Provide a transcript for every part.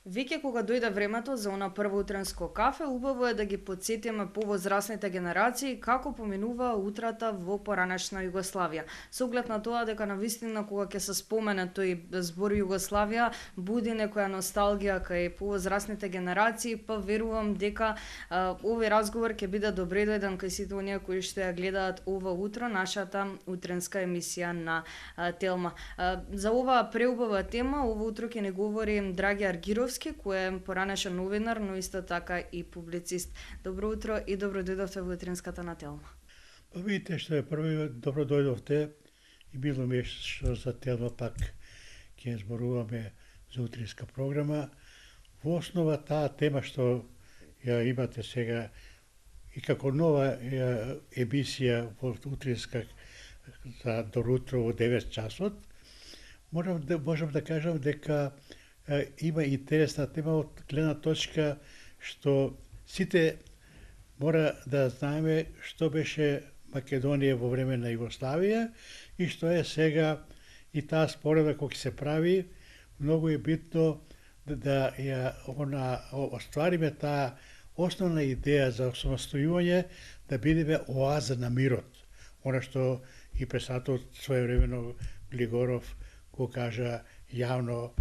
Веќе кога дојде времето за она прво утренско кафе, убаво е да ги потсетиме повозрасните генерации како поминуваа утрата во поранешна Југославија. Со оглед на тоа дека навистина кога ќе се спомене тој збор Југославија, буди некоја носталгија кај повозрасните генерации, па верувам дека овој разговор ќе биде добредојден кај сите оние кои што ја гледаат ова утро нашата утренска емисија на Телма. За оваа преубава тема ова утро ќе не говори Драги Аргировски, кој е поранешен новинар, но исто така и публицист. Добро утро и добро дојдовте во утринската на Телма. Па видите што е први, добро дојдовте и било ми што за Телма пак ќе зборуваме за утринска програма. Во основа таа тема што ја имате сега и како нова емисија во утринска за доутро во 9 часот, можам да кажам дека има интересна тема од гледна точка што сите мора да знаеме што беше Македонија во време на Југославија и што е сега и таа споредба која се прави. Многу е битно да ја оствариме таа основна идеја за самостојување, да бидеме оаза на мирот. Она што и председателот своевремено Глигоров го кажа јавно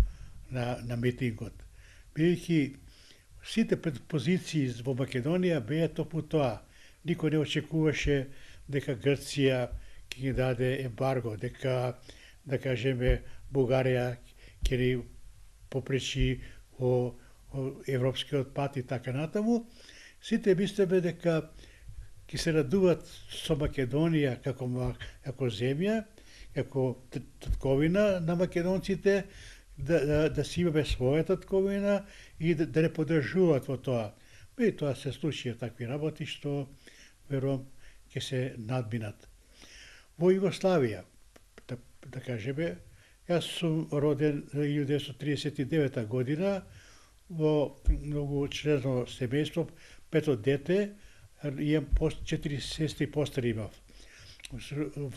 на митингот. Бидејќи сите предпозиции во Македонија беа токму тоа. Никој не очекуваше дека Грција ќе ги даде ембарго, дека, да кажеме, Бугарија ќе ни попречи во европскиот пат и така натаму. Сите мислеме дека ќе се радуваат со Македонија како земја, како татковина на македонците, да си имаме својата татковина и да не поддржуваат во тоа. И тоа се случија такви работи што верувам ќе се надминат. Во Југославија, да кажеме, јас сум роден 1939 година во многу члено семејство, пето дете, имам 4 сестри постари имав.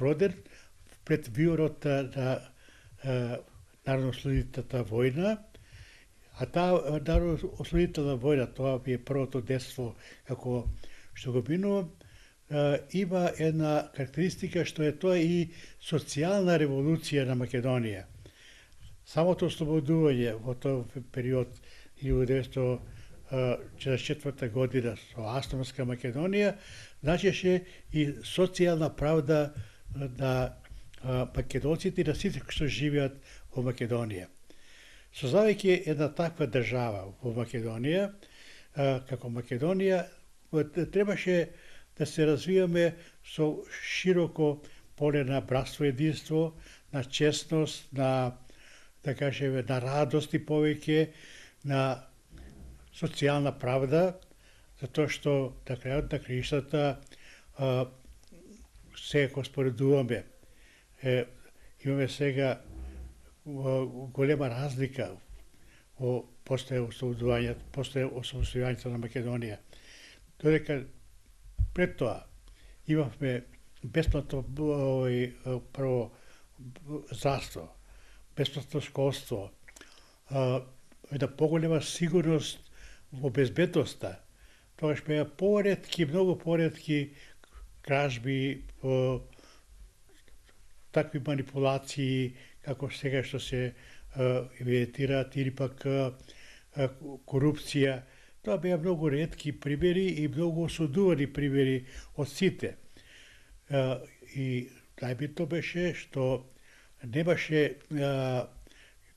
Роден пред виорот на Народно-ослободителната војна, а таа Народно-ослободителна војна, тоа ми е првото детство како што го минувам, има една карактеристика што е тоа и социјална револуција на Македонија. Самото ослободување во тој период 1944 година со автономска Македонија значеше и социјална правда на македонците и на сите што живеат во Македонија. Создавајќи една таква држава во Македонија, како Македонија, требаше да се развиваме со широко поле на братство и единство, на честност, на, да кажеме, на радост и повеќе, на социјална правда, затоа што на крајот на краиштата се го споредуваме. Имаме сега голема разлика после освободувањето на Македонија. Додека пред тоа имавме бесплатно прво здравство, бесплатно школство, една поголема сигурност во безбедноста. Тогаш беа многу поретки кражби, такви манипулации како сега што се евидентираат или пак корупција. Тоа беа многу ретки примери и многу осудувани примери од сите. И најбитно беше што немаше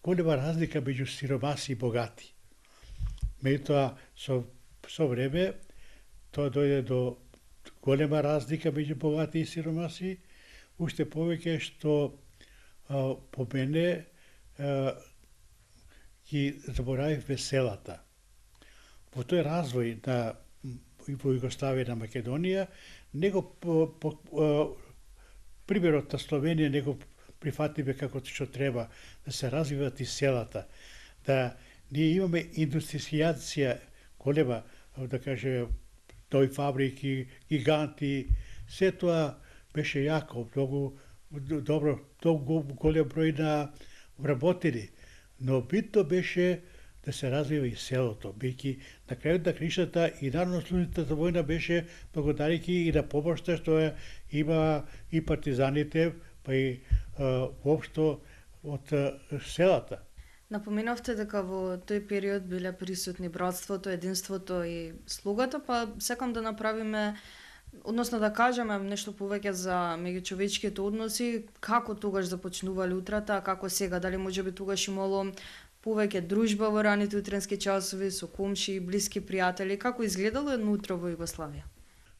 голема разлика меѓу сиромаси и богати. Меѓутоа, со време, тоа дојде до голема разлика меѓу богати и сиромаси, уште повеќе што по мене ги заборавивме селата. Во тој развој во Југославија на Македонија, примерот на Словенија не го прифатиме како што треба, да се развиват и селата, да ние имаме индустријализација голема, да кажеме, тој фабрики, гиганти, се тоа беше јако, многу добро, многу голем број на вработени, но битно беше да се развива и селото, бидејќи на крајот на кришата и народно-ослободителната војна беше благодарејќи и на помошта што има и партизаните, па и воопшто од селата. Напоменавте дека во тој период биле присутни братството, единството и слугата, па сакам да направиме, односно да кажеме нешто повеќе за меѓучовечките односи, како тогаш започнувале утрата, а како сега, дали можеби тогаш имало повеќе дружба во раните утренски часови со комши, блиски пријатели, како изгледало едно утро во Југославија?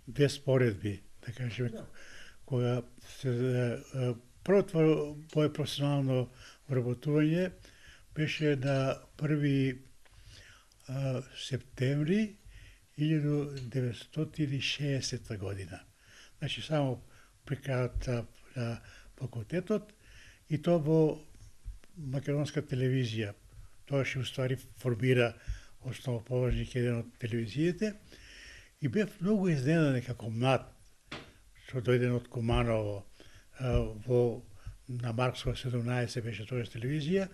Без споредби, да кажеме, кога првото моје професионално вработување беше на 1 септември 1960 година. Значи само при крајот на факултетот и тоа во македонска телевизија. Тоа што уствари формира основоположник еден од телевизиите и бев многу изненаden како млад што дојден од Куманово на Марксова 17 беше тоа телевизија,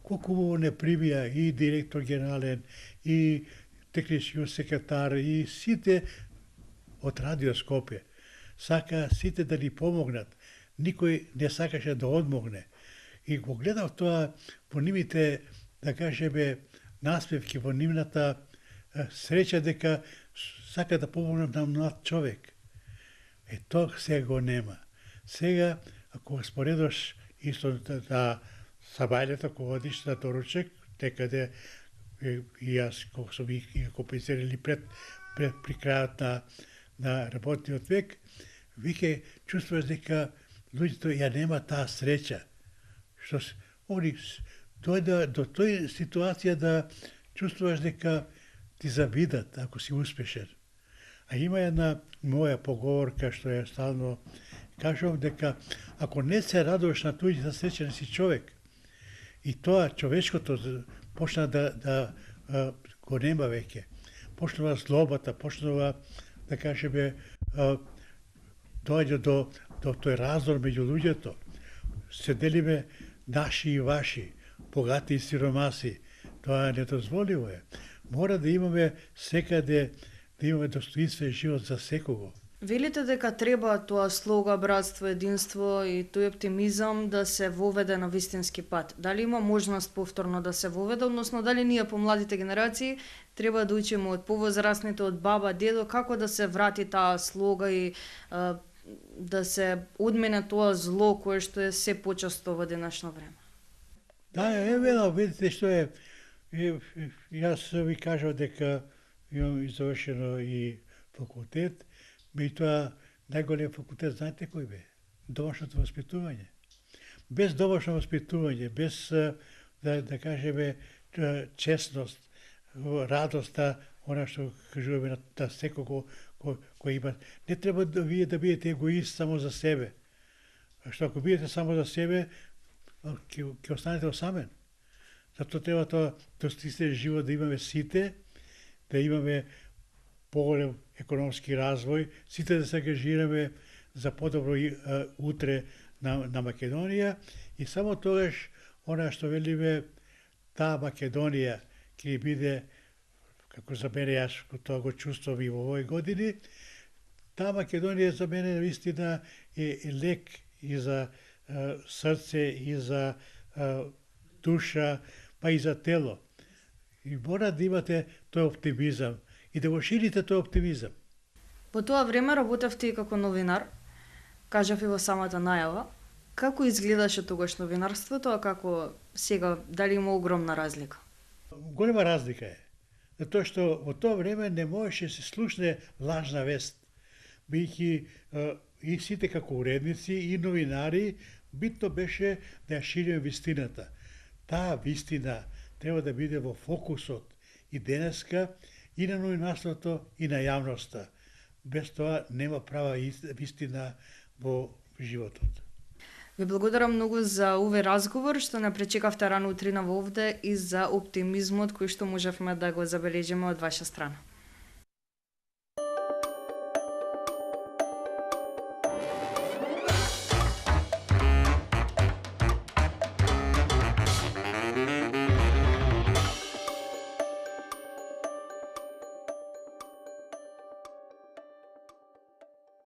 колку му не примија и директор генерален, и технички секретар, и сите од Радио Скопје. Сака сите да ни помогнат. Никој не сакаше да одмогне. И го гледав тоа во нивните, да кажеме, насмевки, во нивната среќа дека сака да помогнат на млад човек. Тоа сега го нема. Сега, ако го споредуваш исто на Сабајлето, кога одиш на доручек, некаде и јас, кога сум ги компензирали пред при крајот на работниот век, веќе чувствуваш дека луѓето ја нема таа среќа. Што они дојде до тој ситуација да чувствуваш дека ти завидат ако си успешен. А има една моја поговорка што ја стално кажувам дека ако не се радуваш на туѓата среќа, не си човек. И тоа човечкото почна да го нема веќе. Почнува злобата, почнува, да кажеме, доаѓа до тој раздор меѓу луѓето. Се делиме наши и ваши, богати и сиромаси. Тоа недозволиво е. Мора да имаме секаде, да имаме достоинствен живот за секого. Велите дека треба тоа слога, братство, единство и тој оптимизам да се воведе на вистински пат. Дали има можност повторно да се воведе, односно дали ние помладите генерации треба да учиме од повозрасните, од баба, дедо, како да се врати таа слога и да се одмене тоа зло кое што е се почесто во денешно време? Да, видите што е, јас ви кажав дека имам завршено и факултет, меѓутоа најголем факултет знаете кој бе? Домашното воспитување. Без домашно воспитување, без да кажеме честност, радоста, она што кажуваме на секого кој има. Не треба да вие да бидете егоист само за себе. Што ако бидете само за себе, ќе останете осамен. Затоа треба тоа достоинствен живот да имаме сите, да имаме поголем економски развој, сите да се ангажираме за подобро утре на Македонија и само тогаш она што велиме таа Македонија ќе биде, како за мене, јас тоа го чувствувам и во овој години, таа Македонија за мене наистина е лек и за срце, и за душа, па и за тело. И мора да имате тој оптимизам и да го ширите тој оптимизам. Во тоа време работевте и како новинар, кажав и во самата најава. Како изгледаше тогаш новинарството, а како сега, дали има огромна разлика? Голема разлика е. Затоа што во тоа време не можеше се слушне лажна вест. Бидејќи и сите како уредници и новинари, битно беше да ја шириме вистината. Таа вистина треба да биде во фокусот и денеска и на новинарството и на јавноста. Без тоа нема права вистина во животот. Ви благодарам многу за овој разговор што не пречекавте рано утрина во овде и за оптимизмот кој што можевме да го забележиме од ваша страна.